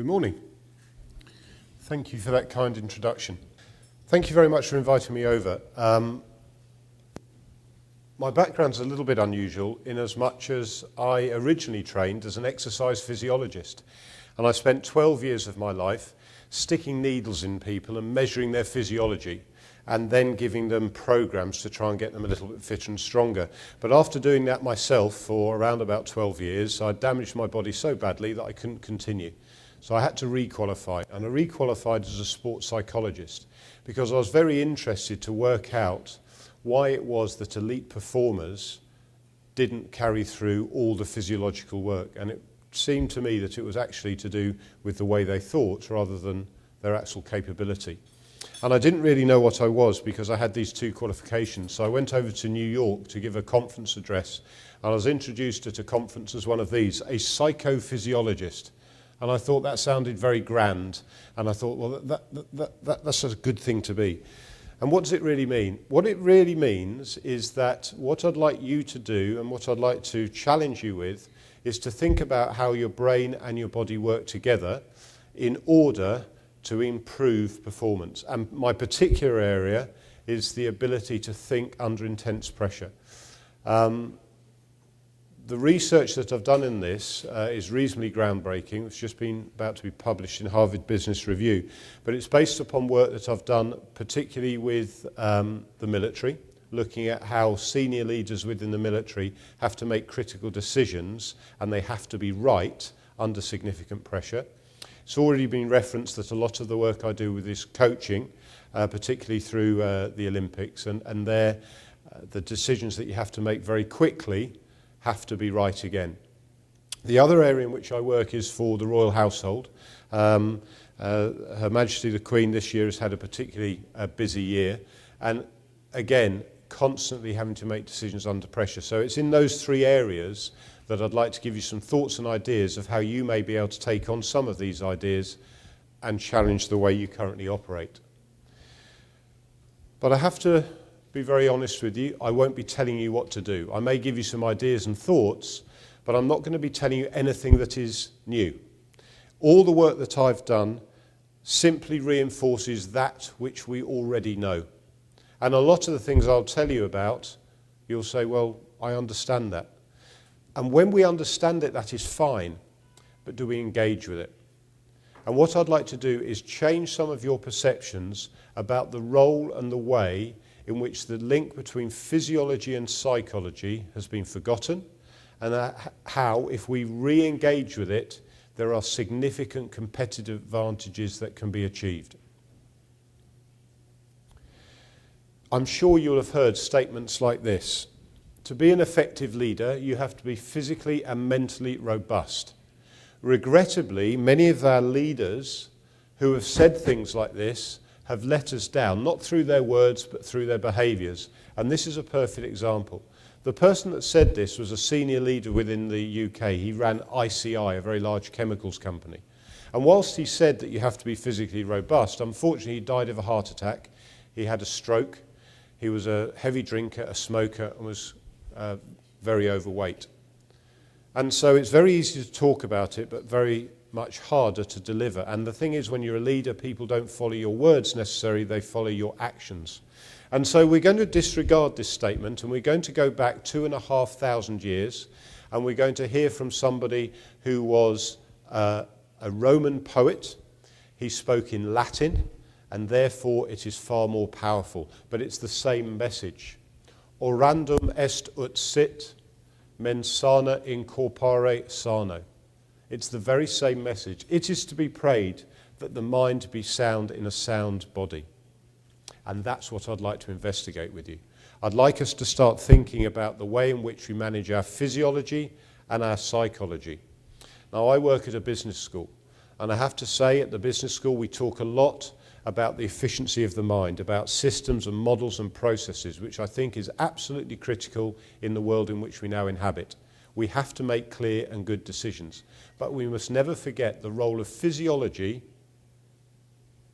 Good morning. Thank you for that kind introduction. Thank you very much for inviting me over. My background's a little bit unusual in as much as I originally trained as an exercise physiologist, and I spent 12 years of my life sticking needles in people and measuring their physiology and then giving them programs to try and get them a little bit fitter and stronger. But after doing that myself for around about 12 years, I damaged my body so badly that I couldn't continue. So I had to requalify, and I requalified as a sports psychologist because I was very interested to work out why it was that elite performers didn't carry through all the physiological work. And it seemed to me that it was actually to do with the way they thought rather than their actual capability. And I didn't really know what I was because I had these two qualifications. So I went over to New York to give a conference address, and I was introduced at a conference as one of these, a psychophysiologist. And I thought that sounded very grand, and I thought, well, that's a good thing to be. And what does it really mean? What it really means is that what I'd like you to do and what I'd like to challenge you with is to think about how your brain and your body work together in order to improve performance. And my particular area is the ability to think under intense pressure. The research that I've done in this is reasonably groundbreaking. It's just been about to be published in Harvard Business Review. But it's based upon work that I've done particularly with the military, looking at how senior leaders within the military have to make critical decisions and they have to be right under significant pressure. It's already been referenced that a lot of the work I do with this coaching, particularly through the Olympics, and the decisions that you have to make very quickly have to be right again. The other area in which I work is for the royal household. Her Majesty the Queen this year has had a particularly busy year, and again, constantly having to make decisions under pressure. So it's in those three areas that I'd like to give you some thoughts and ideas of how you may be able to take on some of these ideas and challenge the way you currently operate. But I have to be very honest with you, I won't be telling you what to do. I may give you some ideas and thoughts, but I'm not going to be telling you anything that is new. All the work that I've done simply reinforces that which we already know. And a lot of the things I'll tell you about, you'll say, well, I understand that. And when we understand it, that is fine, but do we engage with it? And what I'd like to do is change some of your perceptions about the role and the way in which the link between physiology and psychology has been forgotten, and how, if we re-engage with it, there are significant competitive advantages that can be achieved. I'm sure you'll have heard statements like this. To be an effective leader, you have to be physically and mentally robust. Regrettably, many of our leaders who have said things like this have let us down, not through their words, but through their behaviours. And this is a perfect example. The person that said this was a senior leader within the UK. He ran ICI, a very large chemicals company. And whilst he said that you have to be physically robust, unfortunately he died of a heart attack. He had a stroke. He was a heavy drinker, a smoker, and was very overweight. And so it's very easy to talk about it, but very much harder to deliver. And the thing is, when you're a leader, people don't follow your words necessarily, they follow your actions. And so we're going to disregard this statement, and we're going to go back 2,500 years, and we're going to hear from somebody who was a Roman poet. He spoke in Latin, and therefore it is far more powerful. But it's the same message. Orandum est ut sit, mens sana in corpore sano. It's the very same message. It is to be prayed that the mind be sound in a sound body. And that's what I'd like to investigate with you. I'd like us to start thinking about the way in which we manage our physiology and our psychology. Now, I work at a business school, and I have to say at the business school we talk a lot about the efficiency of the mind, about systems and models and processes, which I think is absolutely critical in the world in which we now inhabit. We have to make clear and good decisions. But we must never forget the role of physiology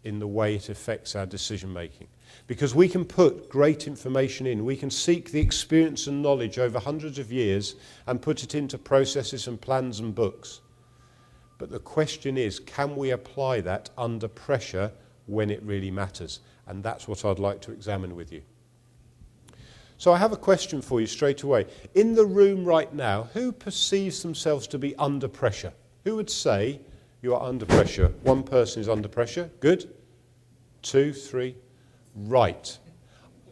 in the way it affects our decision making. Because we can put great information in, we can seek the experience and knowledge over hundreds of years and put it into processes and plans and books. But the question is, can we apply that under pressure when it really matters? And that's what I'd like to examine with you. So I have a question for you straight away. In the room right now, who perceives themselves to be under pressure? Who would say you are under pressure? One person is under pressure. Good. 2, 3. Right.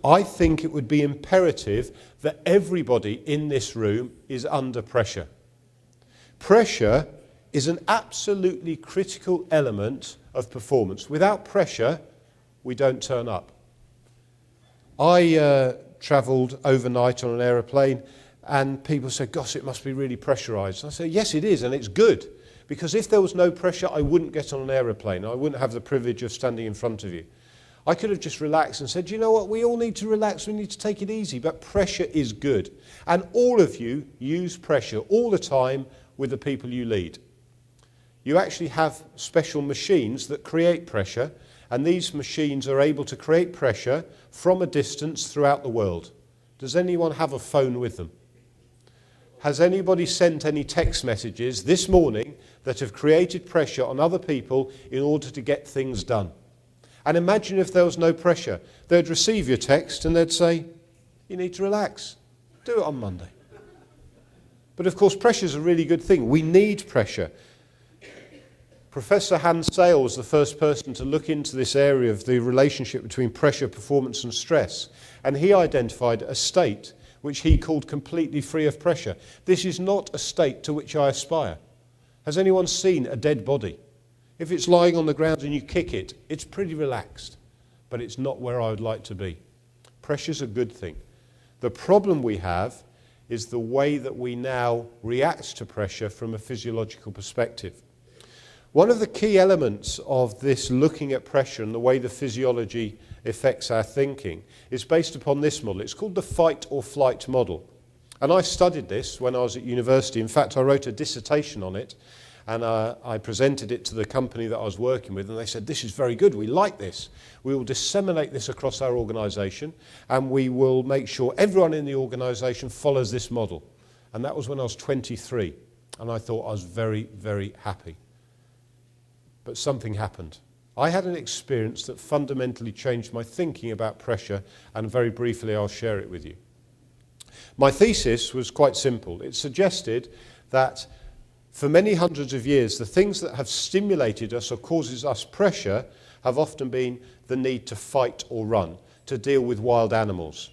I think it would be imperative that everybody in this room is under pressure. Pressure is an absolutely critical element of performance. Without pressure, we don't turn up. I travelled overnight on an aeroplane and people said, gosh, it must be really pressurised. I said, yes, it is, and it's good. Because if there was no pressure, I wouldn't get on an aeroplane. I wouldn't have the privilege of standing in front of you. I could have just relaxed and said, you know what, we all need to relax, we need to take it easy, but pressure is good. And all of you use pressure all the time with the people you lead. You actually have special machines that create pressure, and these machines are able to create pressure from a distance throughout the world. Does anyone have a phone with them? Has anybody sent any text messages this morning that have created pressure on other people in order to get things done? And imagine if there was no pressure. They'd receive your text and they'd say, you need to relax. Do it on Monday. But of course, pressure is a really good thing. We need pressure. Professor Hans Sale was the first person to look into this area of the relationship between pressure, performance and stress. And he identified a state which he called completely free of pressure. This is not a state to which I aspire. Has anyone seen a dead body? If it's lying on the ground and you kick it, it's pretty relaxed. But it's not where I would like to be. Pressure's a good thing. The problem we have is the way that we now react to pressure from a physiological perspective. One of the key elements of this looking at pressure and the way the physiology affects our thinking is based upon this model. It's called the fight or flight model. And I studied this when I was at university. In fact, I wrote a dissertation on it, and I presented it to the company that I was working with, and they said, this is very good, we like this. We will disseminate this across our organisation, and we will make sure everyone in the organisation follows this model. And that was when I was 23, and I thought I was very, very happy. But something happened. I had an experience that fundamentally changed my thinking about pressure, and very briefly I'll share it with you. My thesis was quite simple. It suggested that for many hundreds of years, the things that have stimulated us or causes us pressure have often been the need to fight or run, to deal with wild animals.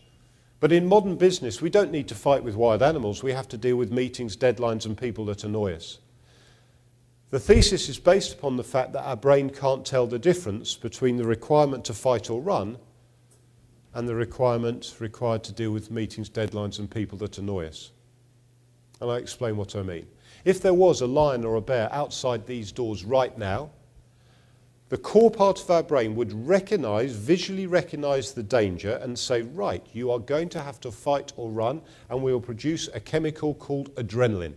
But in modern business, we don't need to fight with wild animals. We have to deal with meetings, deadlines, and people that annoy us. The thesis is based upon the fact that our brain can't tell the difference between the requirement to fight or run and the requirement required to deal with meetings, deadlines, and people that annoy us. And I explain what I mean. If there was a lion or a bear outside these doors right now, the core part of our brain would visually recognize the danger and say, right, you are going to have to fight or run, and we will produce a chemical called adrenaline.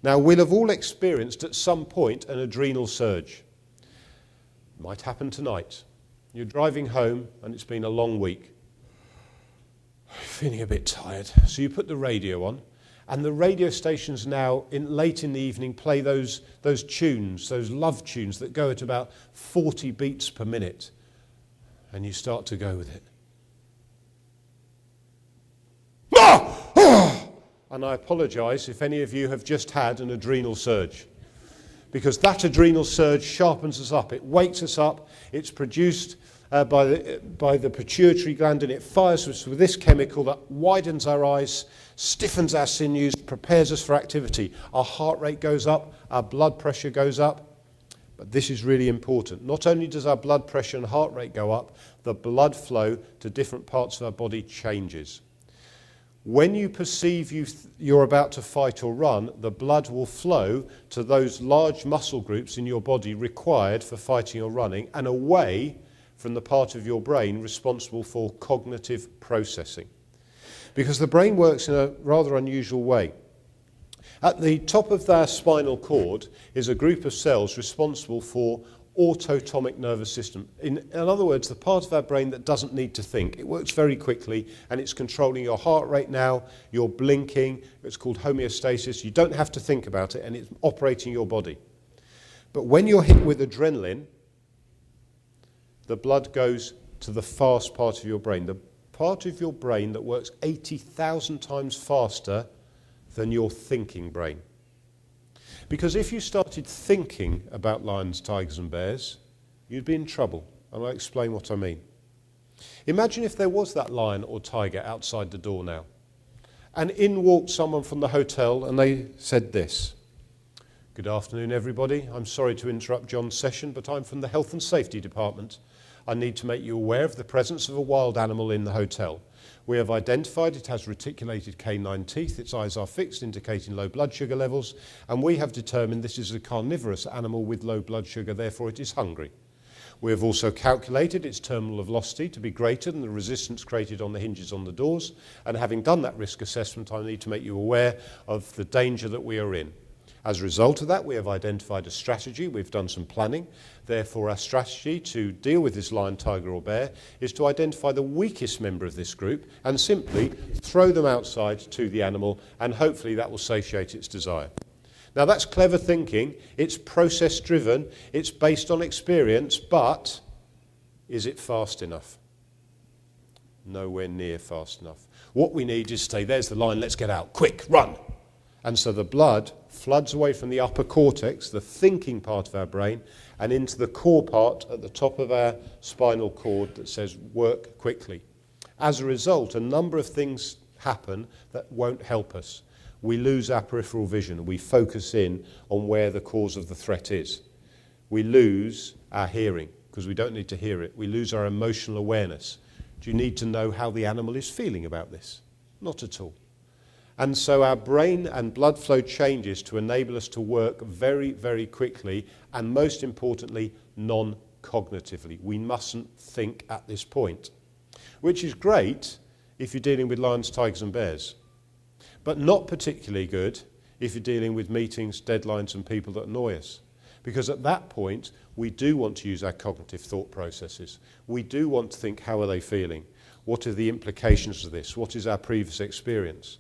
Now, we'll have all experienced at some point an adrenal surge. It might happen tonight. You're driving home and it's been a long week. You're feeling a bit tired. So you put the radio on, and the radio stations now, late in the evening, play those tunes, those love tunes that go at about 40 beats per minute. And you start to go with it. And I apologise if any of you have just had an adrenal surge, because that adrenal surge sharpens us up. It wakes us up. It's produced by the pituitary gland, and it fires us with this chemical that widens our eyes, stiffens our sinews, prepares us for activity. Our heart rate goes up, our blood pressure goes up. But this is really important. Not only does our blood pressure and heart rate go up, the blood flow to different parts of our body changes. When you perceive you're about to fight or run, the blood will flow to those large muscle groups in your body required for fighting or running, and away from the part of your brain responsible for cognitive processing. Because the brain works in a rather unusual way. At the top of their spinal cord is a group of cells responsible for autonomic nervous system. In other words, the part of our brain that doesn't need to think. It works very quickly, and it's controlling your heart rate now, you're blinking, it's called homeostasis. You don't have to think about it, and it's operating your body. But when you're hit with adrenaline, the blood goes to the fast part of your brain, the part of your brain that works 80,000 times faster than your thinking brain. Because if you started thinking about lions, tigers and bears, you'd be in trouble. And I'll explain what I mean. Imagine if there was that lion or tiger outside the door now. And in walked someone from the hotel and they said this: "Good afternoon, everybody. I'm sorry to interrupt John's session, but I'm from the Health and Safety Department. I need to make you aware of the presence of a wild animal in the hotel. We have identified it has reticulated canine teeth, its eyes are fixed, indicating low blood sugar levels, and we have determined this is a carnivorous animal with low blood sugar, therefore it is hungry. We have also calculated its terminal velocity to be greater than the resistance created on the hinges on the doors, and having done that risk assessment, I need to make you aware of the danger that we are in. As a result of that, we have identified a strategy, we've done some planning. Therefore, our strategy to deal with this lion, tiger or bear is to identify the weakest member of this group and simply throw them outside to the animal, and hopefully that will satiate its desire." Now that's clever thinking, it's process driven, it's based on experience, but is it fast enough? Nowhere near fast enough. What we need is to say, there's the lion, let's get out, quick, run. And so the blood floods away from the upper cortex, the thinking part of our brain, and into the core part at the top of our spinal cord that says work quickly. As a result, a number of things happen that won't help us. We lose our peripheral vision. We focus in on where the cause of the threat is. We lose our hearing because we don't need to hear it. We lose our emotional awareness. Do you need to know how the animal is feeling about this? Not at all. And so our brain and blood flow changes to enable us to work very, very quickly, and most importantly, non-cognitively. We mustn't think at this point, which is great if you're dealing with lions, tigers and bears, but not particularly good if you're dealing with meetings, deadlines and people that annoy us. Because at that point, we do want to use our cognitive thought processes. We do want to think, how are they feeling? What are the implications of this? What is our previous experience?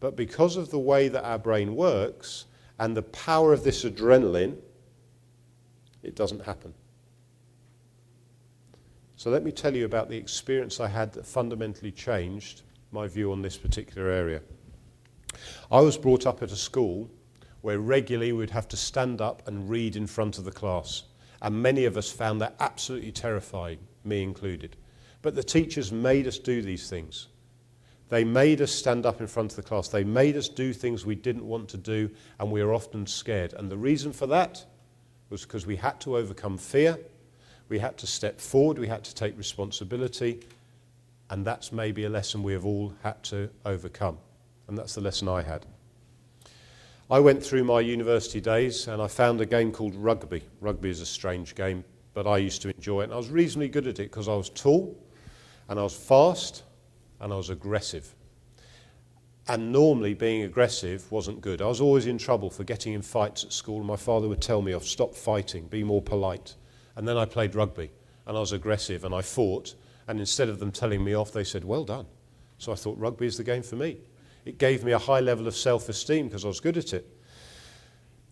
But because of the way that our brain works and the power of this adrenaline, it doesn't happen. So let me tell you about the experience I had that fundamentally changed my view on this particular area. I was brought up at a school where regularly we'd have to stand up and read in front of the class. And many of us found that absolutely terrifying, me included. But the teachers made us do these things. They made us stand up in front of the class. They made us do things we didn't want to do, and we were often scared. And the reason for that was because we had to overcome fear, we had to step forward, we had to take responsibility, and that's maybe a lesson we have all had to overcome. And that's the lesson I had. I went through my university days and I found a game called rugby. Rugby is a strange game, but I used to enjoy it. And I was reasonably good at it because I was tall and I was fast and I was aggressive. And normally being aggressive wasn't good. I was always in trouble for getting in fights at school. My father would tell me off, stop fighting, be more polite. And then I played rugby and I was aggressive and I fought. And instead of them telling me off, they said, well done. So I thought rugby is the game for me. It gave me a high level of self-esteem because I was good at it.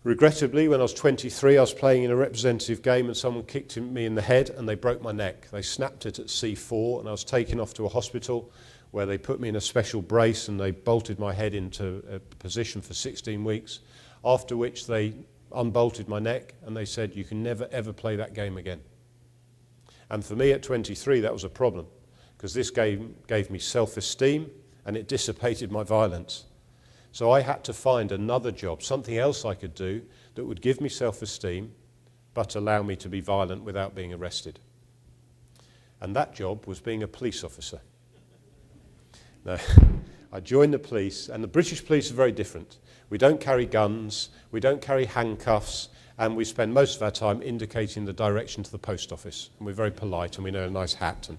Regrettably, when I was 23, I was playing in a representative game and someone kicked me in the head and they broke my neck. They snapped it at C4 and I was taken off to a hospital where they put me in a special brace and they bolted my head into a position for 16 weeks, after which they unbolted my neck and they said, you can never ever play that game again. And for me at 23, that was a problem because this game gave me self-esteem and it dissipated my violence. So I had to find another job, something else I could do that would give me self-esteem but allow me to be violent without being arrested. And that job was being a police officer. Now, I joined the police, and the British police are very different. We don't carry guns, we don't carry handcuffs, and we spend most of our time indicating the direction to the post office. And we're very polite and we know a nice hat. And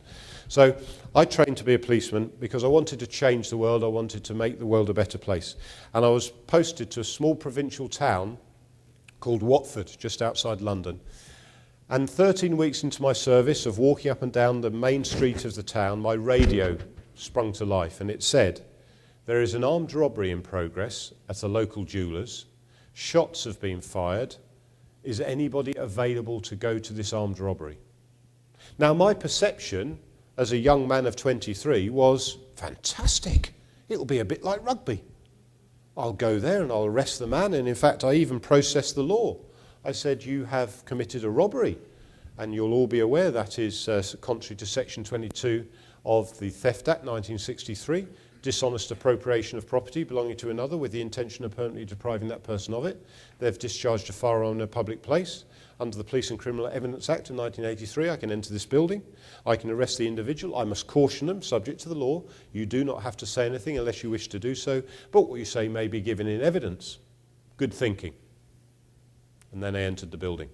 so I trained to be a policeman because I wanted to change the world, I wanted to make the world a better place. And I was posted to a small provincial town called Watford, just outside London. And 13 weeks into my service of walking up and down the main street of the town, my radio sprung to life and it said, there is an armed robbery in progress at a local jeweller's, shots have been fired, is anybody available to go to this armed robbery? Now, my perception as a young man of 23 was, fantastic, it'll be a bit like rugby. I'll go there and I'll arrest the man, and in fact I even processed the law. I said, you have committed a robbery, and you'll all be aware that is contrary to Section 22 of the Theft Act 1963, dishonest appropriation of property belonging to another with the intention of permanently depriving that person of it. They've discharged a firearm in a public place. Under the Police and Criminal Evidence Act of 1983, I can enter this building. I can arrest the individual. I must caution them, subject to the law. You do not have to say anything unless you wish to do so, but what you say may be given in evidence. Good thinking. And then I entered the building.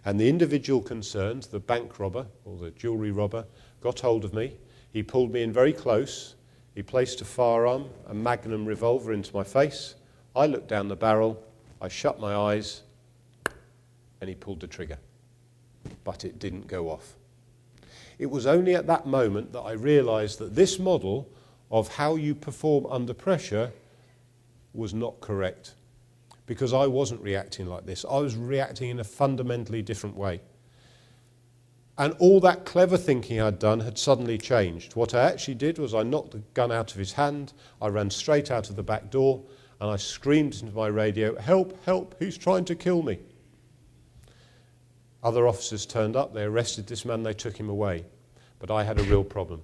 And the individual concerned, the bank robber or the jewellery robber, got hold of me. He pulled me in very close. He placed a firearm, a Magnum revolver, into my face. I looked down the barrel. I shut my eyes. And he pulled the trigger, but it didn't go off. It was only at that moment that I realised that this model of how you perform under pressure was not correct, because I wasn't reacting like this. I was reacting in a fundamentally different way. And all that clever thinking I'd done had suddenly changed. What I actually did was I knocked the gun out of his hand, I ran straight out of the back door, and I screamed into my radio, "Help, help, he's trying to kill me." Other officers turned up, they arrested this man, they took him away. But I had a real problem.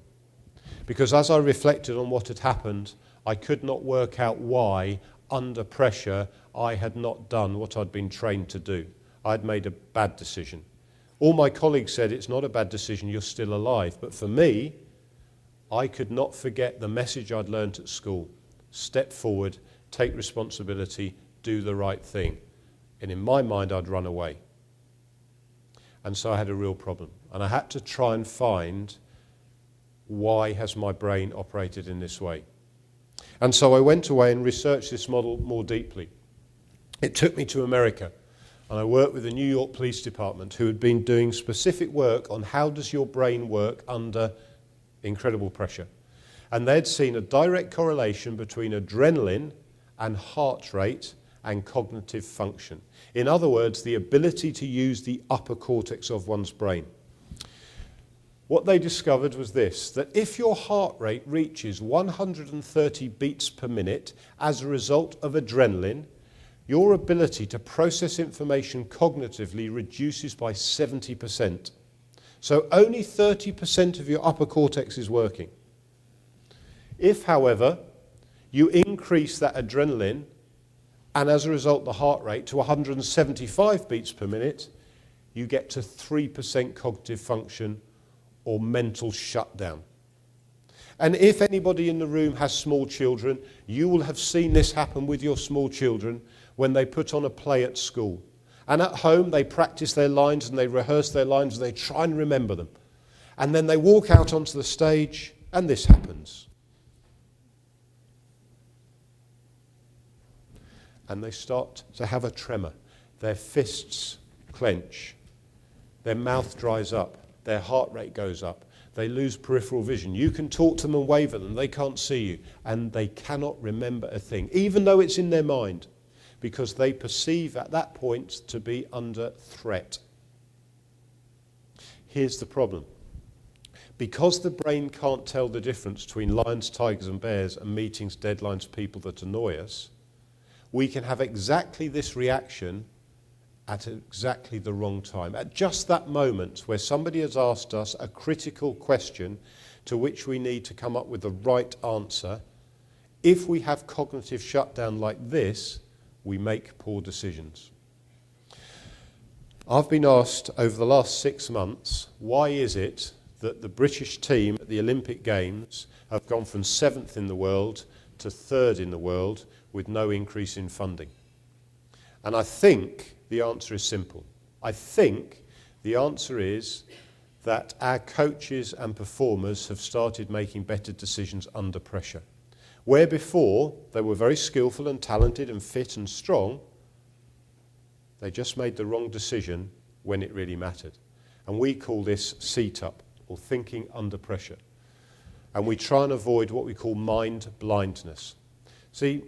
Because as I reflected on what had happened, I could not work out why, under pressure, I had not done what I'd been trained to do. I'd made a bad decision. All my colleagues said, it's not a bad decision, you're still alive. But for me, I could not forget the message I'd learnt at school. Step forward, take responsibility, do the right thing. And in my mind, I'd run away. And so I had a real problem. And I had to try and find, why has my brain operated in this way? And so I went away and researched this model more deeply. It took me to America. And I worked with the New York Police Department, who had been doing specific work on how does your brain work under incredible pressure. And they'd seen a direct correlation between adrenaline and heart rate and cognitive function. In other words, the ability to use the upper cortex of one's brain. What they discovered was this, that if your heart rate reaches 130 beats per minute as a result of adrenaline, your ability to process information cognitively reduces by 70%. So only 30% of your upper cortex is working. If, however, you increase that adrenaline, and as a result the heart rate to 175 beats per minute, you get to 3% cognitive function or mental shutdown. And if anybody in the room has small children, you will have seen this happen with your small children when they put on a play at school. And at home they practice their lines and they rehearse their lines and they try and remember them. And then they walk out onto the stage and this happens. And they start to have a tremor. Their fists clench. Their mouth dries up. Their heart rate goes up. They lose peripheral vision. You can talk to them and wave at them. They can't see you. And they cannot remember a thing, even though it's in their mind, because they perceive at that point to be under threat. Here's the problem. Because the brain can't tell the difference between lions, tigers and bears and meetings, deadlines, people that annoy us, we can have exactly this reaction at exactly the wrong time. At just that moment where somebody has asked us a critical question to which we need to come up with the right answer, if we have cognitive shutdown like this, we make poor decisions. I've been asked over the last 6 months, why is it that the British team at the Olympic Games have gone from 7th in the world to 3rd in the world with no increase in funding? And I think the answer is simple. I think the answer is that our coaches and performers have started making better decisions under pressure. Where before they were very skillful and talented and fit and strong, they just made the wrong decision when it really mattered. And we call this seat-up, or thinking under pressure. And we try and avoid what we call mind blindness. See,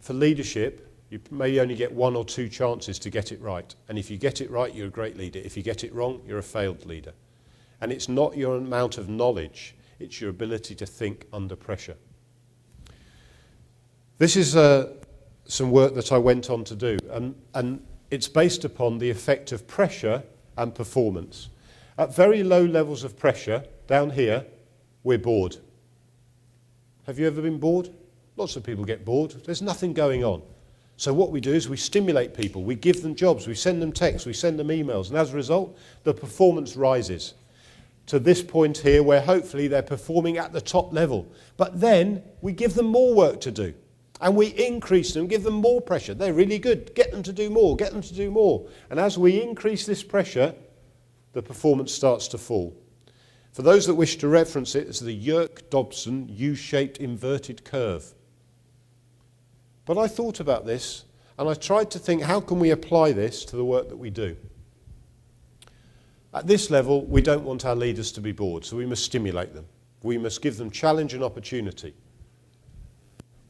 for leadership, You may only get 1 or 2 chances to get it right. And if you get it right, you're a great leader. If you get it wrong, you're a failed leader. And it's not your amount of knowledge, it's your ability to think under pressure. This is some work that I went on to do, and it's based upon the effect of pressure and performance. At very low levels of pressure, down here, we're bored. Have you ever been bored? Lots of people get bored. There's nothing going on. So what we do is we stimulate people, we give them jobs, we send them texts, we send them emails, and as a result, the performance rises to this point here where hopefully they're performing at the top level. But then we give them more work to do, and we increase them, give them more pressure. They're really good. Get them to do more, get them to do more. And as we increase this pressure, the performance starts to fall. For those that wish to reference it, it's the Yerke-Dobson U-shaped inverted curve. But I thought about this, and I tried to think, how can we apply this to the work that we do? At this level, we don't want our leaders to be bored, so we must stimulate them. We must give them challenge and opportunity.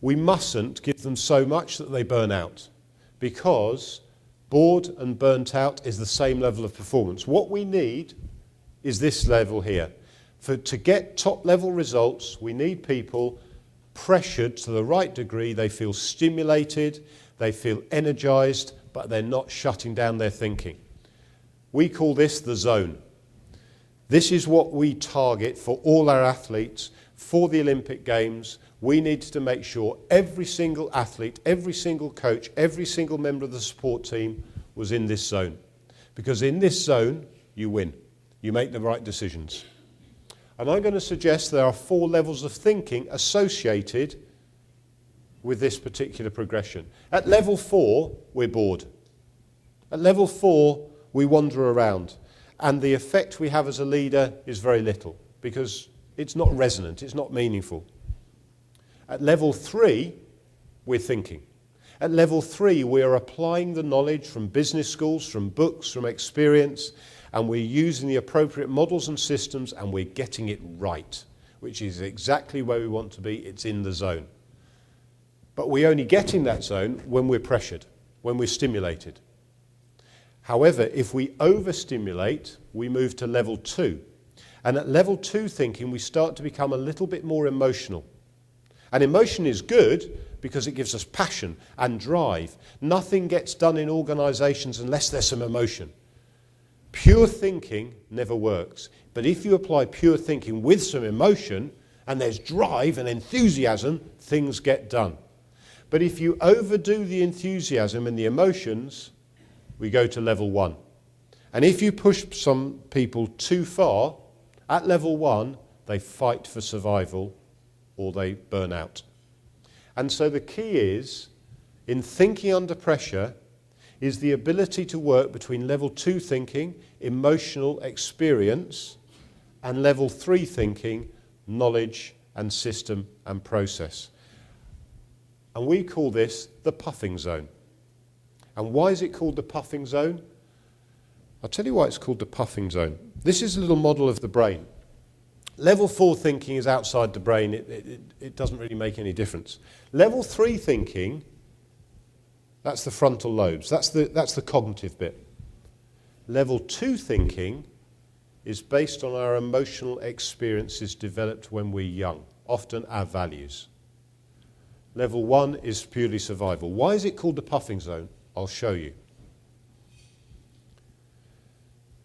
We mustn't give them so much that they burn out, because bored and burnt out is the same level of performance. What we need is this level here. To get top level results, we need people pressured to the right degree. They feel stimulated, they feel energized, but they're not shutting down their thinking. We call this the zone. This is what we target for all our athletes for the Olympic Games. We need to make sure every single athlete, every single coach, every single member of the support team was in this zone. Because in this zone, you win. You make the right decisions. And I'm going to suggest there are 4 levels of thinking associated with this particular progression. At level 4, we're bored. At level 4, we wander around. And the effect we have as a leader is very little, because it's not resonant, it's not meaningful. At level 3, we're thinking. At level 3, we are applying the knowledge from business schools, from books, from experience, and we're using the appropriate models and systems, and we're getting it right, which is exactly where we want to be. It's in the zone. But we only get in that zone when we're pressured, when we're stimulated. However, if we overstimulate, we move to level 2. And at level 2 thinking, we start to become a little bit more emotional. And emotion is good because it gives us passion and drive. Nothing gets done in organisations unless there's some emotion. Pure thinking never works. But if you apply pure thinking with some emotion, and there's drive and enthusiasm, things get done. But if you overdo the enthusiasm and the emotions, we go to level 1. And if you push some people too far, at level 1, they fight for survival or they burn out. And so the key is, in thinking under pressure, is the ability to work between level 2 thinking, emotional experience, and level 3 thinking, knowledge and system and process. And we call this the puffing zone. And why is it called the puffing zone? I'll tell you why it's called the puffing zone. This is a little model of the brain. Level 4 thinking is outside the brain. It doesn't really make any difference. Level 3 thinking, that's the frontal lobes. That's the cognitive bit. Level 2 thinking is based on our emotional experiences developed when we're young, often our values. Level 1 is purely survival. Why is it called the puffing zone? I'll show you.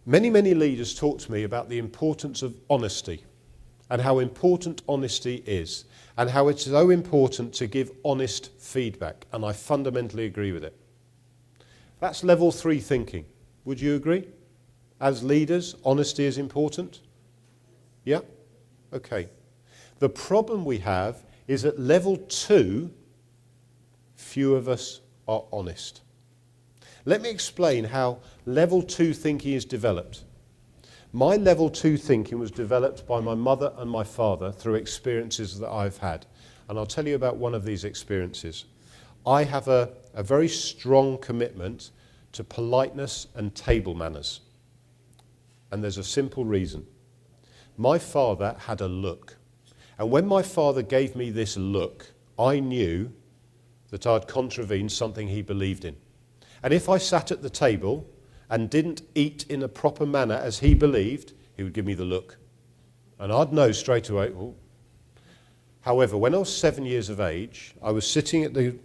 Many, many leaders talk to me about the importance of honesty and how important honesty is and how it's so important to give honest feedback, and I fundamentally agree with it. That's level 3 thinking. Would you agree? As leaders, honesty is important? Yeah? Okay. The problem we have is at level 2, few of us are honest. Let me explain how level 2 thinking is developed. My level 2 thinking was developed by my mother and my father through experiences that I've had. And I'll tell you about one of these experiences. I have a very strong commitment to politeness and table manners. And there's a simple reason. My father had a look. And when my father gave me this look, I knew that I'd contravened something he believed in. And if I sat at the table and didn't eat in a proper manner as he believed, he would give me the look. And I'd know straight away. Oh. However, when I was 7 years of age, I was sitting at the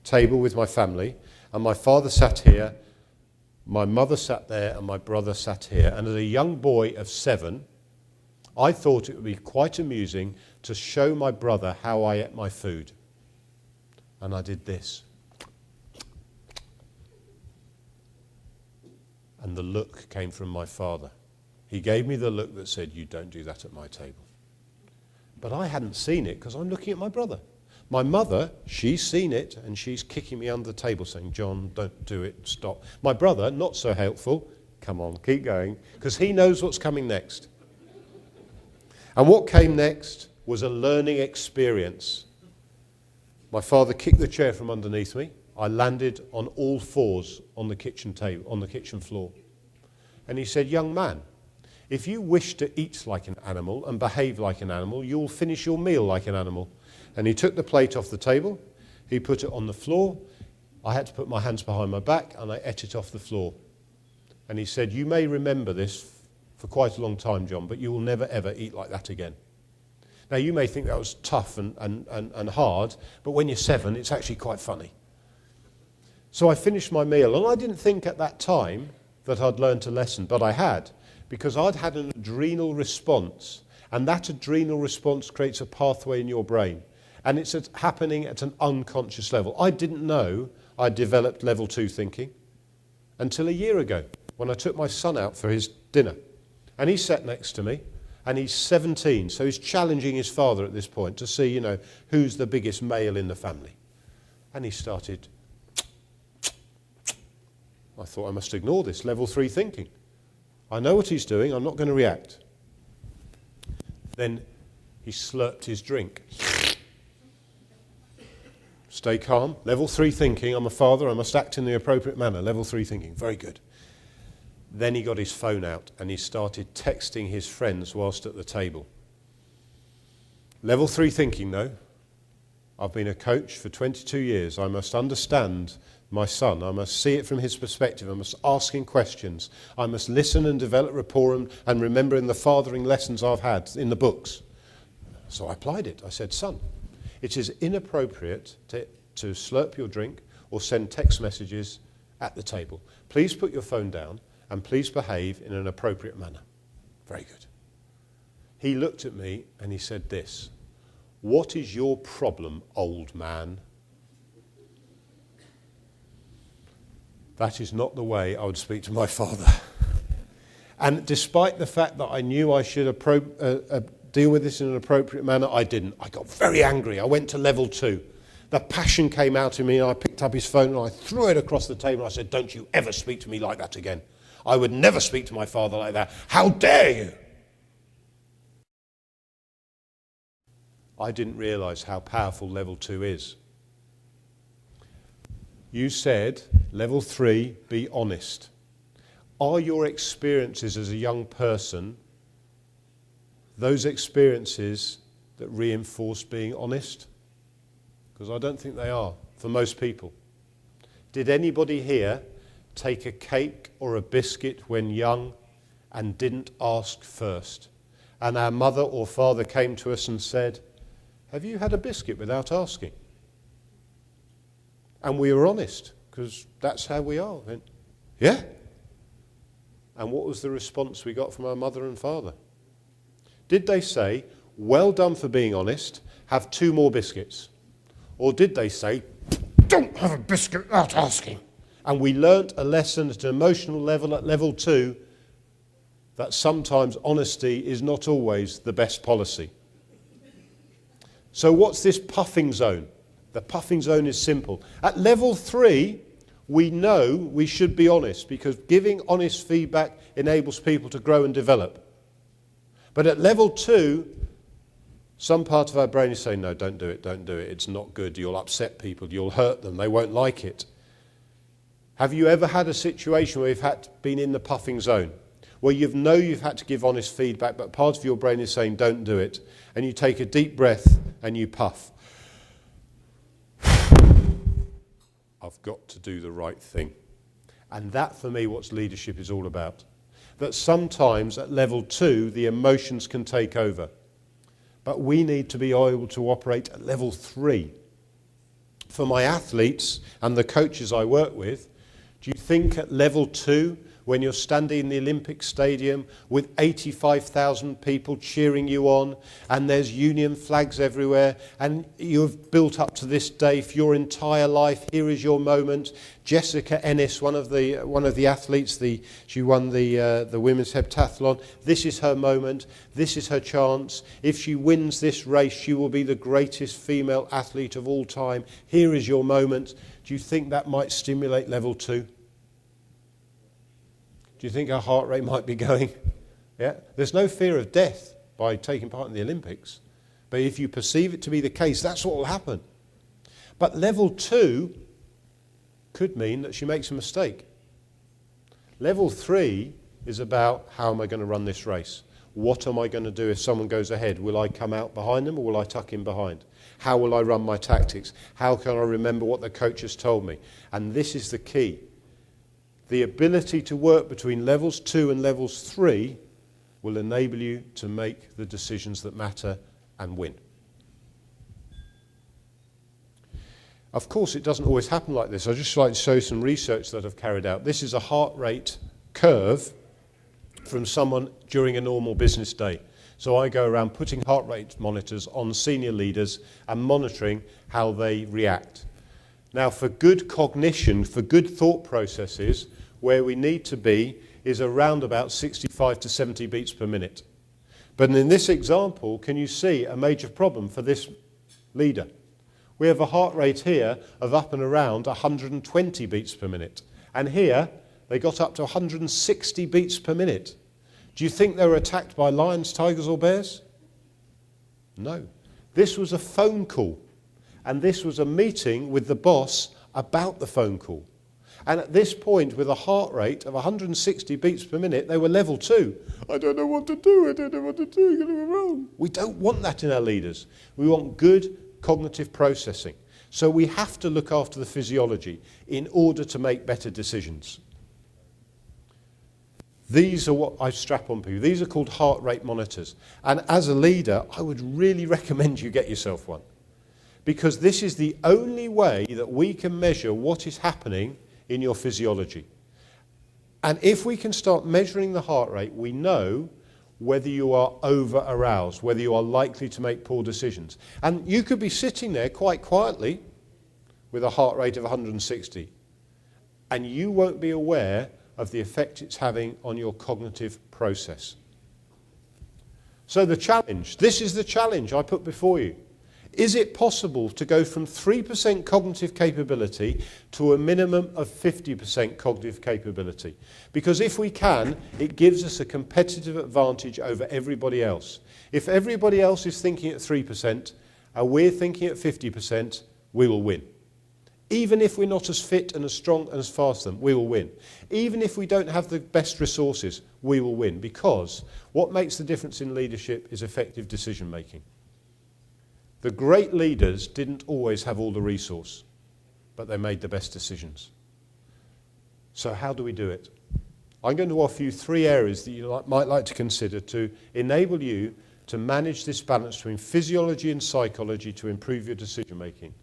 table with my family, and my father sat here, my mother sat there, and my brother sat here. And as a young boy of 7, I thought it would be quite amusing to show my brother how I ate my food. And I did this. And the look came from my father. He gave me the look that said, "You don't do that at my table." But I hadn't seen it because I'm looking at my brother. My mother, she's seen it and she's kicking me under the table saying, "John, don't do it, stop." My brother, not so helpful, "Come on, keep going," because he knows what's coming next. And what came next was a learning experience. My father kicked the chair from underneath me. I landed on all fours on the kitchen table, on the kitchen floor. And he said, "Young man, if you wish to eat like an animal and behave like an animal, you'll finish your meal like an animal." And he took the plate off the table, he put it on the floor. I had to put my hands behind my back and I ate it off the floor. And he said, "You may remember this for quite a long time, John, but you will never ever eat like that again." Now you may think that was tough and hard, but when you're 7, it's actually quite funny. So I finished my meal, and I didn't think at that time that I'd learned a lesson, but I had, because I'd had an adrenal response, and that adrenal response creates a pathway in your brain, and it's happening at an unconscious level. I didn't know I developed level 2 thinking until a year ago when I took my son out for his dinner, and he sat next to me, and he's 17, so he's challenging his father at this point to see, who's the biggest male in the family. And he started, I thought I must ignore this, level 3 thinking. I know what he's doing, I'm not going to react. Then he slurped his drink. Stay calm, level 3 thinking, I'm a father, I must act in the appropriate manner, level 3 thinking, very good. Then he got his phone out and he started texting his friends whilst at the table. Level 3 thinking though, I've been a coach for 22 years, I must understand my son, I must see it from his perspective, I must ask him questions, I must listen and develop rapport and remember in the fathering lessons I've had in the books. So I applied it. I said, "Son, it is inappropriate to slurp your drink or send text messages at the table. Please put your phone down and please behave in an appropriate manner." Very good. He looked at me and he said this, "What is your problem, old man?" That is not the way I would speak to my father. And despite the fact that I knew I should deal with this in an appropriate manner, I didn't. I got very angry. I went to level 2. The passion came out of me and I picked up his phone and I threw it across the table. I said, "Don't you ever speak to me like that again. I would never speak to my father like that. How dare you?" I didn't realize how powerful level 2 is. You said, level 3, be honest. Are your experiences as a young person those experiences that reinforce being honest? Because I don't think they are for most people. Did anybody here take a cake or a biscuit when young and didn't ask first? And our mother or father came to us and said, "Have you had a biscuit?" without asking. And we were honest, because that's how we are. And, yeah. And what was the response we got from our mother and father? Did they say, "Well done for being honest, have 2 more biscuits"? Or did they say, "Don't have a biscuit without asking"? And we learnt a lesson at an emotional level, at level 2, that sometimes honesty is not always the best policy. So what's this puffing zone? The puffing zone is simple. At level 3, we know we should be honest because giving honest feedback enables people to grow and develop. But at level 2, some part of our brain is saying, "No, don't do it, it's not good, you'll upset people, you'll hurt them, they won't like it." Have you ever had a situation where you've been in the puffing zone, where you've had to give honest feedback, but part of your brain is saying, "Don't do it," and you take a deep breath and you puff. I've got to do the right thing. And that, for me, what leadership is all about. That sometimes at level 2, the emotions can take over. But we need to be able to operate at level 3. For my athletes and the coaches I work with, do you think at level 2, when you're standing in the Olympic Stadium with 85,000 people cheering you on, and there's Union flags everywhere, and you've built up to this day for your entire life, here is your moment. Jessica Ennis, one of the athletes, she won the women's heptathlon. This is her moment. This is her chance. If she wins this race, she will be the greatest female athlete of all time. Here is your moment. Do you think that might stimulate level 2? Do you think our heart rate might be going? Yeah. There's no fear of death by taking part in the Olympics. But if you perceive it to be the case, that's what will happen. But level 2 could mean that she makes a mistake. Level 3 is about, how am I going to run this race? What am I going to do if someone goes ahead? Will I come out behind them or will I tuck in behind? How will I run my tactics? How can I remember what the coach has told me? And this is the key. The ability to work between levels 2 and levels 3 will enable you to make the decisions that matter and win. Of course, it doesn't always happen like this. I'd just like to show some research that I've carried out. This is a heart rate curve from someone during a normal business day. So I go around putting heart rate monitors on senior leaders and monitoring how they react. Now, for good cognition, for good thought processes, where we need to be is around about 65 to 70 beats per minute. But in this example, can you see a major problem for this leader? We have a heart rate here of up and around 120 beats per minute. And here, they got up to 160 beats per minute. Do you think they were attacked by lions, tigers, or bears? No. This was a phone call. And this was a meeting with the boss about the phone call. And at this point, with a heart rate of 160 beats per minute, they were level 2. I don't know what to do. I don't know what to do. I'm going to go wrong. We don't want that in our leaders. We want good cognitive processing. So we have to look after the physiology in order to make better decisions. These are what I strap on people. These are called heart rate monitors. And as a leader, I would really recommend you get yourself one. Because this is the only way that we can measure what is happening in your physiology. And if we can start measuring the heart rate, we know whether you are over-aroused, whether you are likely to make poor decisions. And you could be sitting there quite quietly with a heart rate of 160, and you won't be aware of the effect it's having on your cognitive process. So the challenge, this is the challenge I put before you. Is it possible to go from 3% cognitive capability to a minimum of 50% cognitive capability? Because if we can, it gives us a competitive advantage over everybody else. If everybody else is thinking at 3% and we're thinking at 50%, we will win. Even if we're not as fit and as strong and as fast as them, we will win. Even if we don't have the best resources, we will win. Because what makes the difference in leadership is effective decision making. The great leaders didn't always have all the resource, but they made the best decisions. So how do we do it? I'm going to offer you 3 areas that you might like to consider to enable you to manage this balance between physiology and psychology to improve your decision making.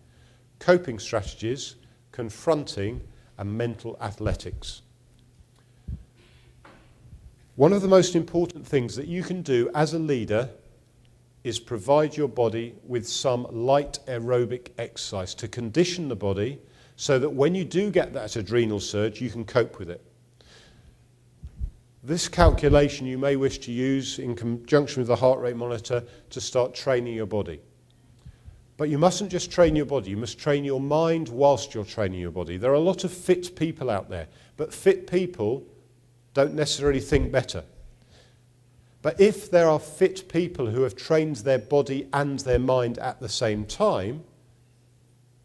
Coping strategies, confronting, and mental athletics. One of the most important things that you can do as a leader is provide your body with some light aerobic exercise to condition the body so that when you do get that adrenal surge, you can cope with it. This calculation you may wish to use in conjunction with the heart rate monitor to start training your body. But you mustn't just train your body, you must train your mind whilst you're training your body. There are a lot of fit people out there, but fit people don't necessarily think better. But if there are fit people who have trained their body and their mind at the same time,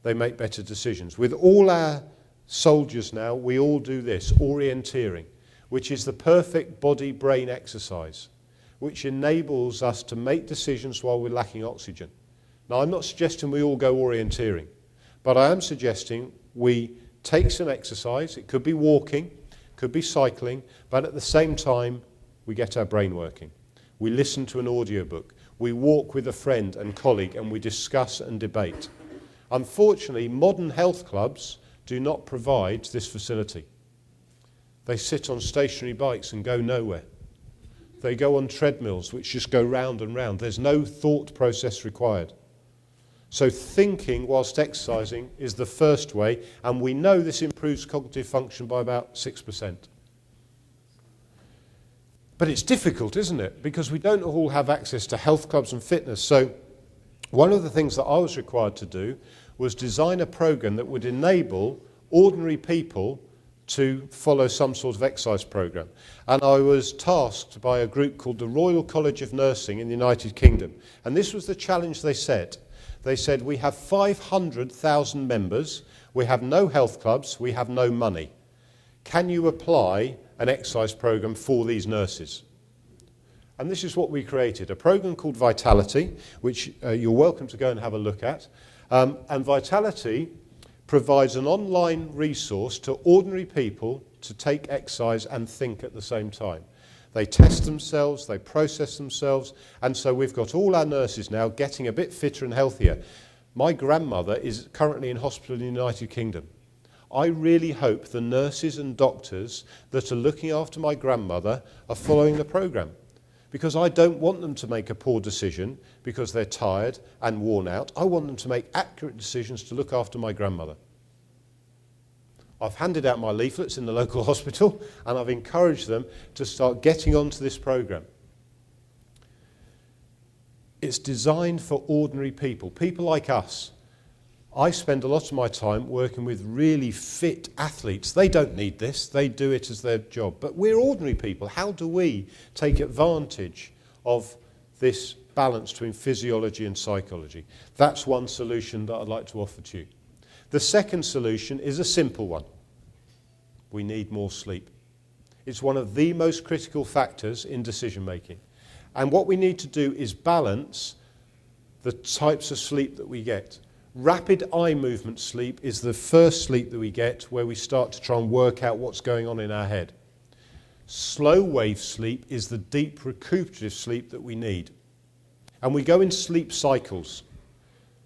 they make better decisions. With all our soldiers now, we all do this, orienteering, which is the perfect body-brain exercise, which enables us to make decisions while we're lacking oxygen. Now, I'm not suggesting we all go orienteering, but I am suggesting we take some exercise. It could be walking, could be cycling, but at the same time, we get our brain working. We listen to an audiobook. We walk with a friend and colleague, and we discuss and debate. Unfortunately, modern health clubs do not provide this facility. They sit on stationary bikes and go nowhere. They go on treadmills which just go round and round. There's no thought process required. So thinking whilst exercising is the first way, and we know this improves cognitive function by about 6%. But it's difficult, isn't it? Because we don't all have access to health clubs and fitness. So one of the things that I was required to do was design a program that would enable ordinary people to follow some sort of exercise program. And I was tasked by a group called the Royal College of Nursing in the United Kingdom. And this was the challenge they set. They said, we have 500,000 members, we have no health clubs, we have no money. Can you apply an exercise program for these nurses? And this is what we created, a program called Vitality, which you're welcome to go and have a look at. And Vitality provides an online resource to ordinary people to take exercise and think at the same time. They test themselves, they process themselves, and so we've got all our nurses now getting a bit fitter and healthier. My grandmother is currently in hospital in the United Kingdom. I really hope the nurses and doctors that are looking after my grandmother are following the program, because I don't want them to make a poor decision because they're tired and worn out. I want them to make accurate decisions to look after my grandmother. I've handed out my leaflets in the local hospital, and I've encouraged them to start getting onto this program. It's designed for ordinary people, people like us. I spend a lot of my time working with really fit athletes. They don't need this, they do it as their job. But we're ordinary people. How do we take advantage of this balance between physiology and psychology? That's one solution that I'd like to offer to you. The second solution is a simple one. We need more sleep. It's one of the most critical factors in decision making. And what we need to do is balance the types of sleep that we get. Rapid eye movement sleep is the first sleep that we get, where we start to try and work out what's going on in our head. Slow wave sleep is the deep recuperative sleep that we need. And we go in sleep cycles.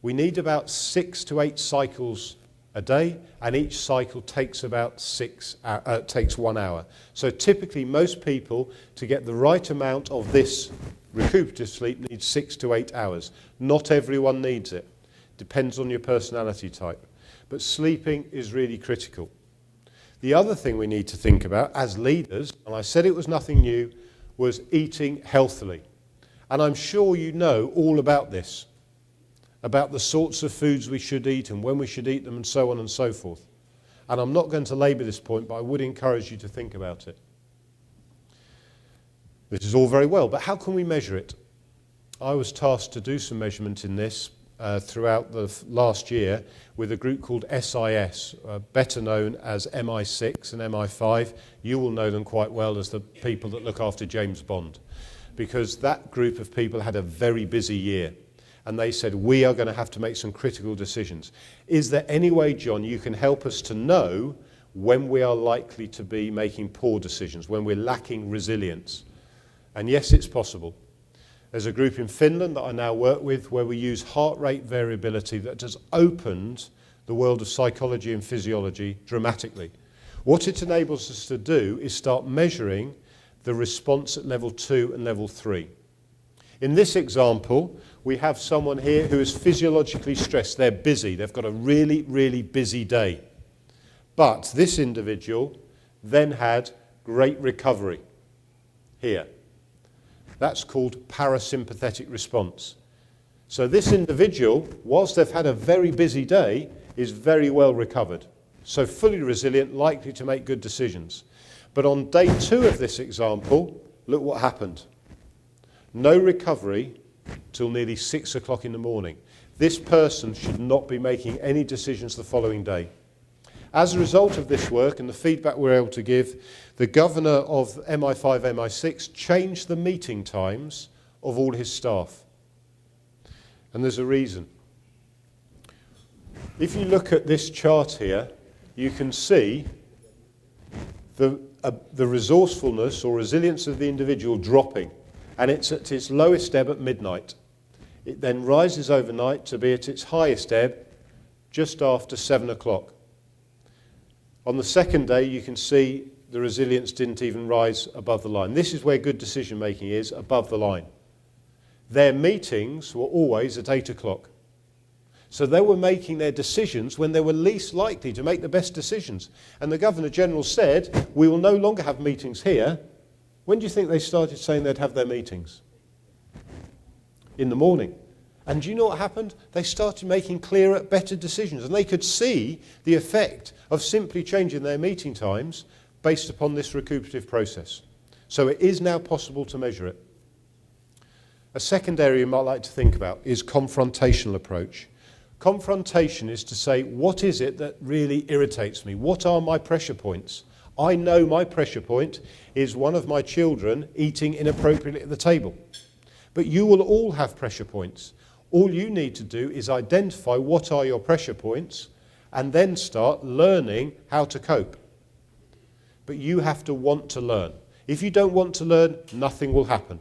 We need about 6 to 8 cycles a day, and each cycle takes about 1 hour. So typically most people, to get the right amount of this recuperative sleep, need 6 to 8 hours. Not everyone needs it. Depends on your personality type. But sleeping is really critical. The other thing we need to think about as leaders, and I said it was nothing new, was eating healthily. And I'm sure you know all about this, about the sorts of foods we should eat and when we should eat them and so on and so forth. And I'm not going to labour this point, but I would encourage you to think about it. This is all very well, but how can we measure it? I was tasked to do some measurement in this throughout the last year with a group called SIS, better known as MI6 and MI5. You will know them quite well as the people that look after James Bond, because that group of people had a very busy year. And they said, we are going to have to make some critical decisions. Is there any way, John, you can help us to know when we are likely to be making poor decisions, when we're lacking resilience? And yes, it's possible. There's a group in Finland that I now work with where we use heart rate variability that has opened the world of psychology and physiology dramatically. What it enables us to do is start measuring the response at level 2 and level 3. In this example, we have someone here who is physiologically stressed. They're busy. They've got a really, really busy day. But this individual then had great recovery here. That's called parasympathetic response. So this individual, whilst they've had a very busy day, is very well recovered. So fully resilient, likely to make good decisions. But on day 2 of this example, look what happened. No recovery till nearly 6 o'clock in the morning. This person should not be making any decisions the following day. As a result of this work and the feedback we're able to give, the governor of MI5, MI6 changed the meeting times of all his staff. And there's a reason. If you look at this chart here, you can see the resourcefulness or resilience of the individual dropping, and it's at its lowest ebb at midnight. It then rises overnight to be at its highest ebb just after 7 o'clock. On the second day, you can see the resilience didn't even rise above the line. This is where good decision making is, above the line. Their meetings were always at 8 o'clock. So they were making their decisions when they were least likely to make the best decisions. And the Governor-General said, we will no longer have meetings here. When do you think they started saying they'd have their meetings? In the morning. And do you know what happened? They started making clearer, better decisions. And they could see the effect of simply changing their meeting times based upon this recuperative process. So it is now possible to measure it. A second area you might like to think about is confrontational approach. Confrontation is to say, what is it that really irritates me? What are my pressure points? I know my pressure point is one of my children eating inappropriately at the table. But you will all have pressure points. All you need to do is identify what are your pressure points and then start learning how to cope. But you have to want to learn. If you don't want to learn, nothing will happen.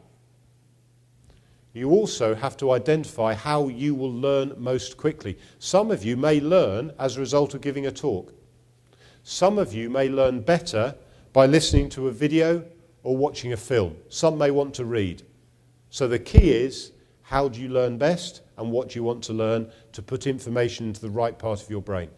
You also have to identify how you will learn most quickly. Some of you may learn as a result of giving a talk. Some of you may learn better by listening to a video or watching a film. Some may want to read. So the key is, how do you learn best and what do you want to learn to put information into the right part of your brain?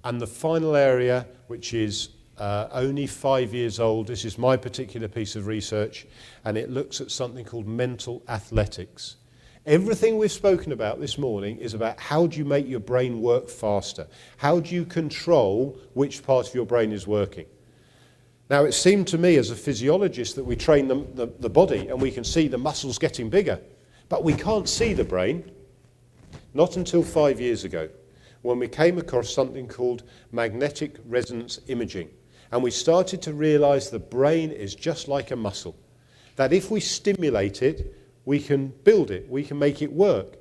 And the final area, which is only 5 years old, this is my particular piece of research, and it looks at something called mental athletics. Everything we've spoken about this morning is about how do you make your brain work faster? How do you control which part of your brain is working? Now, it seemed to me as a physiologist that we train the body and we can see the muscles getting bigger, but we can't see the brain. Not until 5 years ago, when we came across something called magnetic resonance imaging. And we started to realize the brain is just like a muscle, that if we stimulate it, we can build it, we can make it work.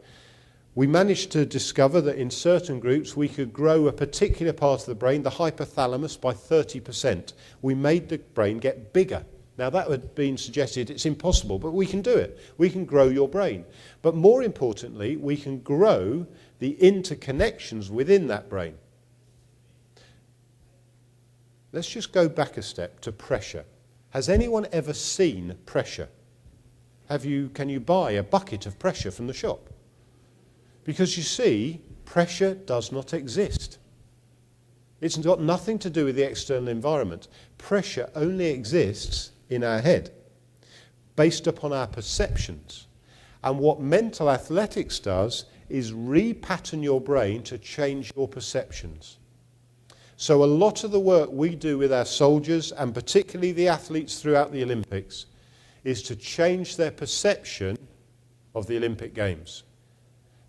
We managed to discover that in certain groups we could grow a particular part of the brain, the hypothalamus, by 30%. We made the brain get bigger. Now that had been suggested it's impossible, but we can do it. We can grow your brain. But more importantly, we can grow the interconnections within that brain. Let's just go back a step to pressure. Has anyone ever seen pressure? Can you buy a bucket of pressure from the shop? Because you see, pressure does not exist. It's got nothing to do with the external environment. Pressure only exists in our head, based upon our perceptions. And what mental athletics does is repattern your brain to change your perceptions. So a lot of the work we do with our soldiers, and particularly the athletes throughout the Olympics, is to change their perception of the Olympic Games.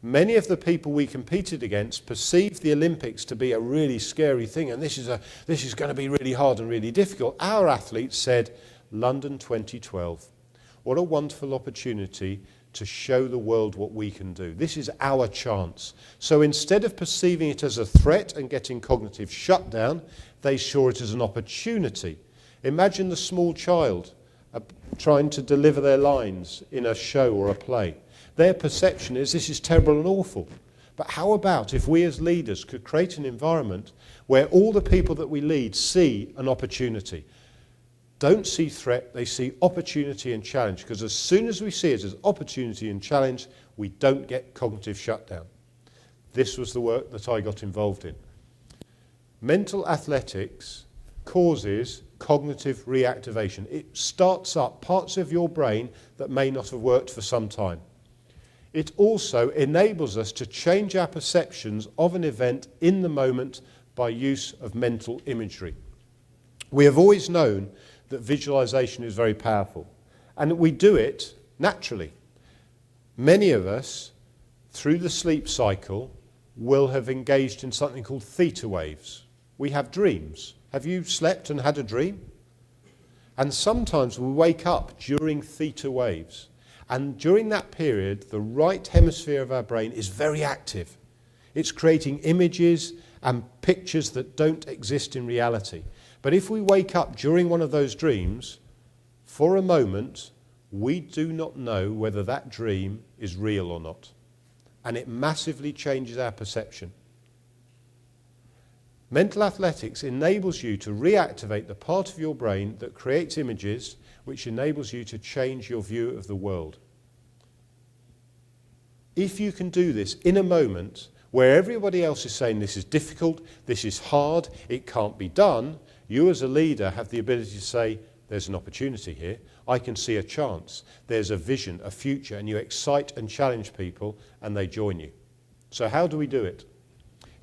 Many of the people we competed against perceived the Olympics to be a really scary thing, and this is going to be really hard and really difficult. Our athletes said, London 2012, what a wonderful opportunity to show the world what we can do. This is our chance. So instead of perceiving it as a threat and getting cognitive shutdown, they saw it as an opportunity. Imagine the small child trying to deliver their lines in a show or a play. Their perception is this is terrible and awful. But how about if we as leaders could create an environment where all the people that we lead see an opportunity? Don't see threat, they see opportunity and challenge, because as soon as we see it as opportunity and challenge, we don't get cognitive shutdown. This was the work that I got involved in. Mental athletics causes cognitive reactivation. It starts up parts of your brain that may not have worked for some time. It also enables us to change our perceptions of an event in the moment by use of mental imagery. We have always known that visualization is very powerful, and we do it naturally. Many of us, through the sleep cycle, will have engaged in something called theta waves. We have dreams. Have you slept and had a dream? And sometimes we wake up during theta waves. And during that period, the right hemisphere of our brain is very active. It's creating images and pictures that don't exist in reality. But if we wake up during one of those dreams, for a moment, we do not know whether that dream is real or not. And it massively changes our perception. Mental athletics enables you to reactivate the part of your brain that creates images, which enables you to change your view of the world. If you can do this in a moment where everybody else is saying this is difficult, this is hard, it can't be done, you as a leader have the ability to say, there's an opportunity here, I can see a chance, there's a vision, a future, and you excite and challenge people and they join you. So how do we do it?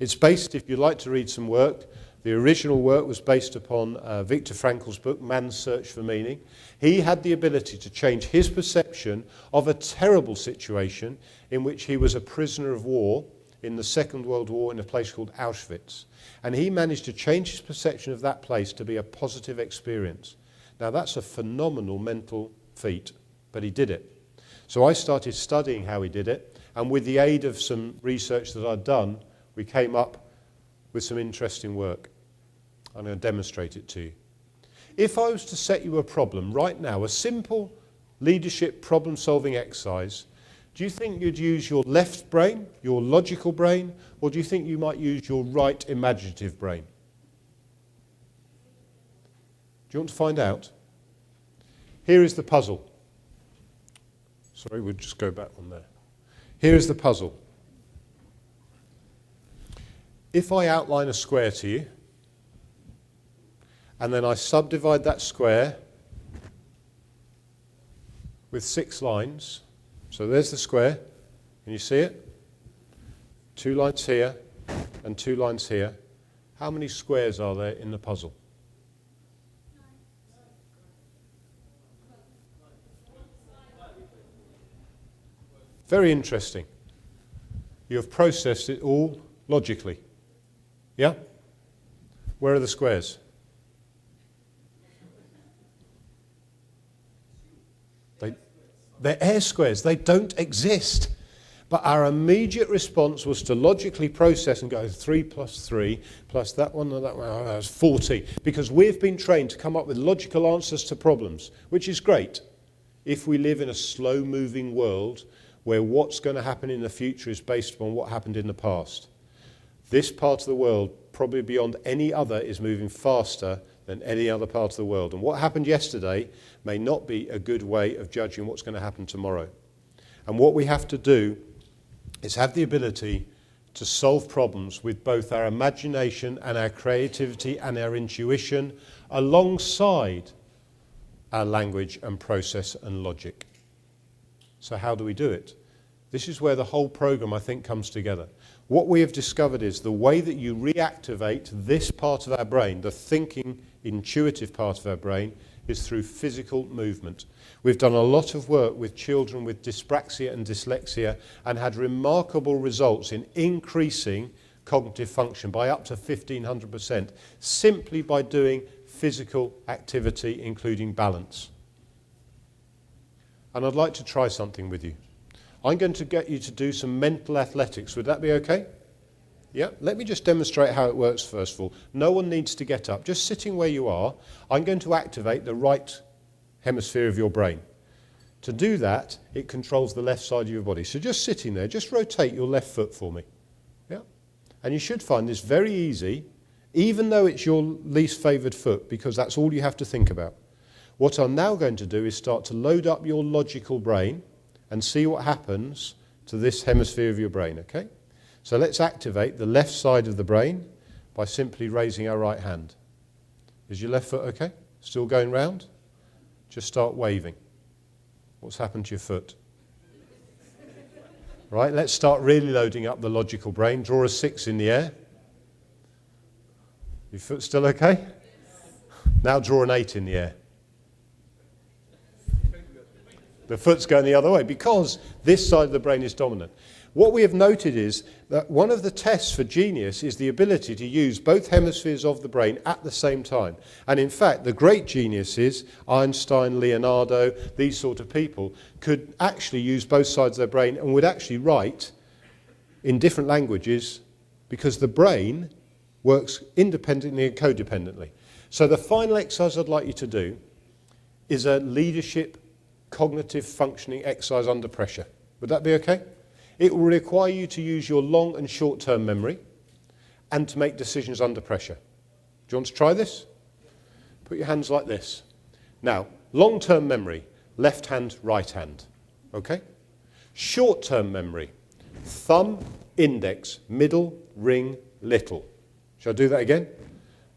It's based, if you'd like to read some work, the original work was based upon Viktor Frankl's book, Man's Search for Meaning. He had the ability to change his perception of a terrible situation in which he was a prisoner of war in the Second World War in a place called Auschwitz. And he managed to change his perception of that place to be a positive experience. Now that's a phenomenal mental feat, but he did it. So I started studying how he did it, and with the aid of some research that I'd done, we came up with some interesting work. I'm going to demonstrate it to you. If I was to set you a problem right now, a simple leadership problem-solving exercise, do you think you'd use your left brain, your logical brain, or do you think you might use your right imaginative brain? Do you want to find out? Here is the puzzle. Sorry, we'll just go back on there. Here is the puzzle. If I outline a square to you, and then I subdivide that square with 6 lines, so there's the square, can you see it? 2 lines here and 2 lines here. How many squares are there in the puzzle? Very interesting. You have processed it all logically. Yeah? Where are the squares? They're air squares. They don't exist. But our immediate response was to logically process and go 3 plus 3 plus that one and that one. Oh, that's 40. Because we've been trained to come up with logical answers to problems, which is great if we live in a slow-moving world where what's going to happen in the future is based upon what happened in the past. This part of the world, probably beyond any other, is moving faster than any other part of the world. And what happened yesterday may not be a good way of judging what's going to happen tomorrow. And what we have to do is have the ability to solve problems with both our imagination and our creativity and our intuition alongside our language and process and logic. So how do we do it? This is where the whole program, I think, comes together. What we have discovered is the way that you reactivate this part of our brain, the thinking, intuitive part of our brain, is through physical movement. We've done a lot of work with children with dyspraxia and dyslexia and had remarkable results in increasing cognitive function by up to 1,500% simply by doing physical activity, including balance. And I'd like to try something with you. I'm going to get you to do some mental athletics. Would that be okay? Yeah? Let me just demonstrate how it works first of all. No one needs to get up. Just sitting where you are, I'm going to activate the right hemisphere of your brain. To do that, it controls the left side of your body. So just sitting there, just rotate your left foot for me. Yeah? And you should find this very easy, even though it's your least favoured foot, because that's all you have to think about. What I'm now going to do is start to load up your logical brain and see what happens to this hemisphere of your brain, okay? So let's activate the left side of the brain by simply raising our right hand. Is your left foot okay? Still going round? Just start waving. What's happened to your foot? Right, let's start really loading up the logical brain. Draw a 6 in the air. Your foot still okay? Now draw an 8 in the air. The foot's going the other way because this side of the brain is dominant. What we have noted is that one of the tests for genius is the ability to use both hemispheres of the brain at the same time. And in fact, the great geniuses, Einstein, Leonardo, these sort of people, could actually use both sides of their brain and would actually write in different languages because the brain works independently and codependently. So the final exercise I'd like you to do is a leadership cognitive functioning exercise under pressure. Would that be okay? It will require you to use your long and short-term memory and to make decisions under pressure. Do you want to try this? Put your hands like this. Now, long-term memory, left hand, right hand. Okay? Short-term memory, thumb, index, middle, ring, little. Shall I do that again?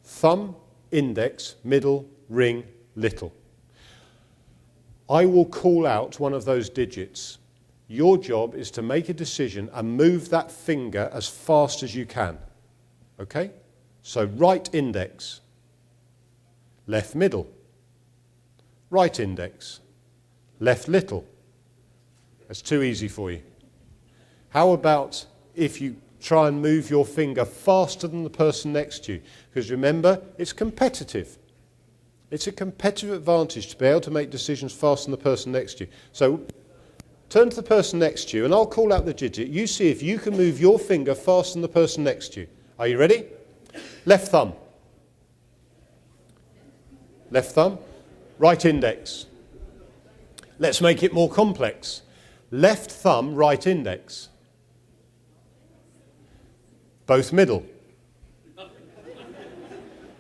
Thumb, index, middle, ring, little. I will call out one of those digits. Your job is to make a decision and move that finger as fast as you can. Okay? So right index, left middle, right index, left little. That's too easy for you. How about if you try and move your finger faster than the person next to you? Because remember, it's competitive. It's a competitive advantage to be able to make decisions faster than the person next to you. So turn to the person next to you and I'll call out the digit. You see if you can move your finger faster than the person next to you. Are you ready? Left thumb. Left thumb. Right index. Let's make it more complex. Left thumb, right index. Both middle.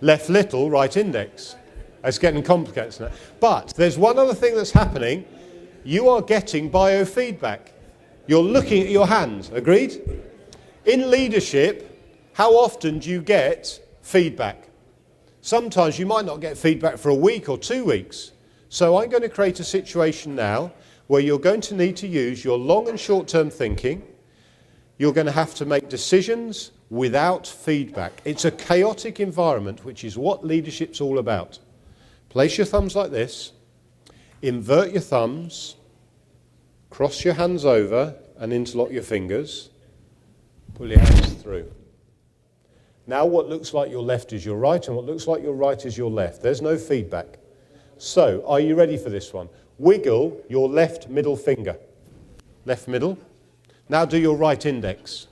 Left little, right index. It's getting complicated now. But there's one other thing that's happening. You are getting biofeedback. You're looking at your hands. Agreed? In leadership, how often do you get feedback? Sometimes you might not get feedback for a week or 2 weeks. So I'm going to create a situation now where you're going to need to use your long and short-term thinking. You're going to have to make decisions without feedback. It's a chaotic environment, which is what leadership's all about. Place your thumbs like this, invert your thumbs, cross your hands over and interlock your fingers, pull your hands through. Now what looks like your left is your right and what looks like your right is your left. There's no feedback. So, are you ready for this one? Wiggle your left middle finger. Left middle. Now do your right index.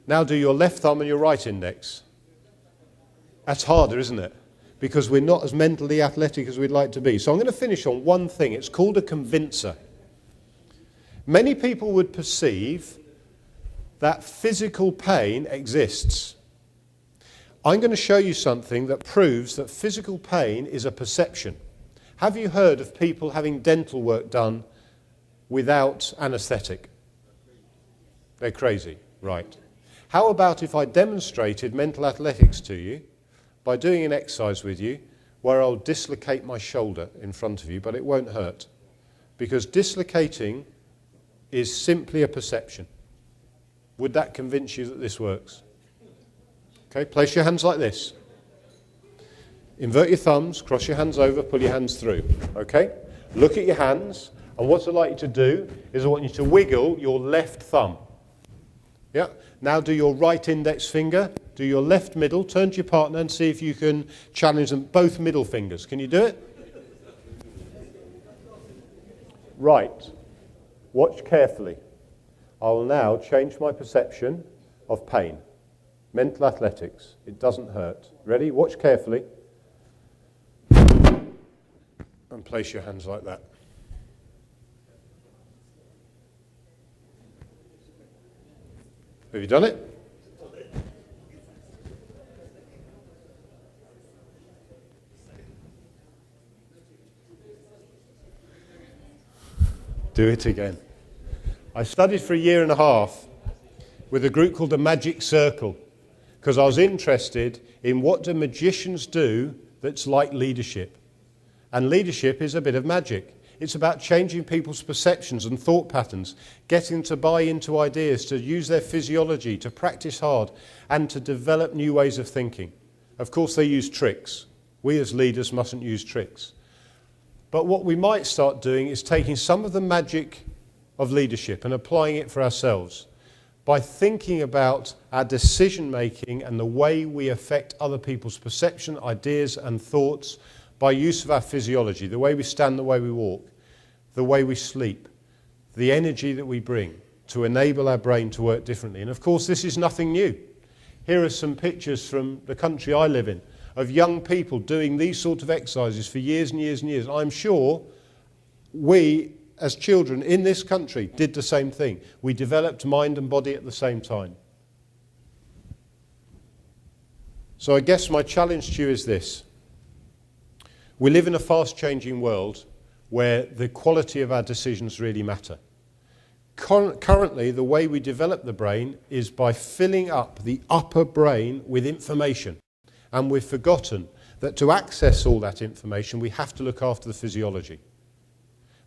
Now do your left thumb and your right index. That's harder, isn't it? Because we're not as mentally athletic as we'd like to be. So I'm going to finish on one thing. It's called a convincer. Many people would perceive that physical pain exists. I'm going to show you something that proves that physical pain is a perception. Have you heard of people having dental work done without anaesthetic? They're crazy, right? How about if I demonstrated mental athletics to you by doing an exercise with you where I'll dislocate my shoulder in front of you, but it won't hurt. Because dislocating is simply a perception. Would that convince you that this works? Okay, place your hands like this. Invert your thumbs, cross your hands over, pull your hands through. Okay? Look at your hands, and what I'd like you to do is I want you to wiggle your left thumb. Yeah? Now do your right index finger, do your left middle, turn to your partner and see if you can challenge them, both middle fingers. Can you do it? Right. Watch carefully. I will now change my perception of pain. Mental athletics. It doesn't hurt. Ready? Watch carefully. And place your hands like that. Have you done it? Do it again. I studied for 1.5 years with a group called the Magic Circle because I was interested in what do magicians do that's like leadership. And leadership is a bit of magic. It's about changing people's perceptions and thought patterns, getting them to buy into ideas, to use their physiology, to practice hard, and to develop new ways of thinking. Of course, they use tricks. We as leaders mustn't use tricks. But what we might start doing is taking some of the magic of leadership and applying it for ourselves by thinking about our decision-making and the way we affect other people's perception, ideas, and thoughts by use of our physiology, the way we stand, the way we walk, the way we sleep, the energy that we bring. to enable our brain to work differently. And of course, this is nothing new. Here are some pictures from the country I live in of young people doing these sort of exercises for years and years and years. I'm sure we, as children in this country, did the same thing. We developed mind and body at the same time. So I guess my challenge to you is this. We live in a fast-changing world where the quality of our decisions really matter. Currently, the way we develop the brain is by filling up the upper brain with information. And we've forgotten that to access all that information, we have to look after the physiology.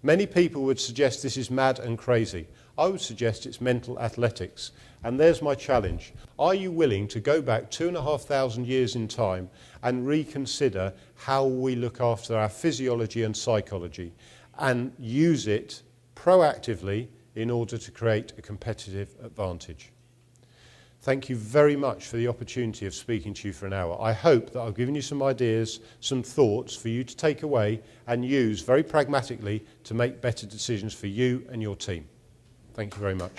Many people would suggest this is mad and crazy. I would suggest it's mental athletics. And there's my challenge. Are you willing to go back 2,500 years in time and reconsider how we look after our physiology and psychology and use it proactively in order to create a competitive advantage? Thank you very much for the opportunity of speaking to you for an hour. I hope that I've given you some ideas, some thoughts for you to take away and use very pragmatically to make better decisions for you and your team. Thank you very much.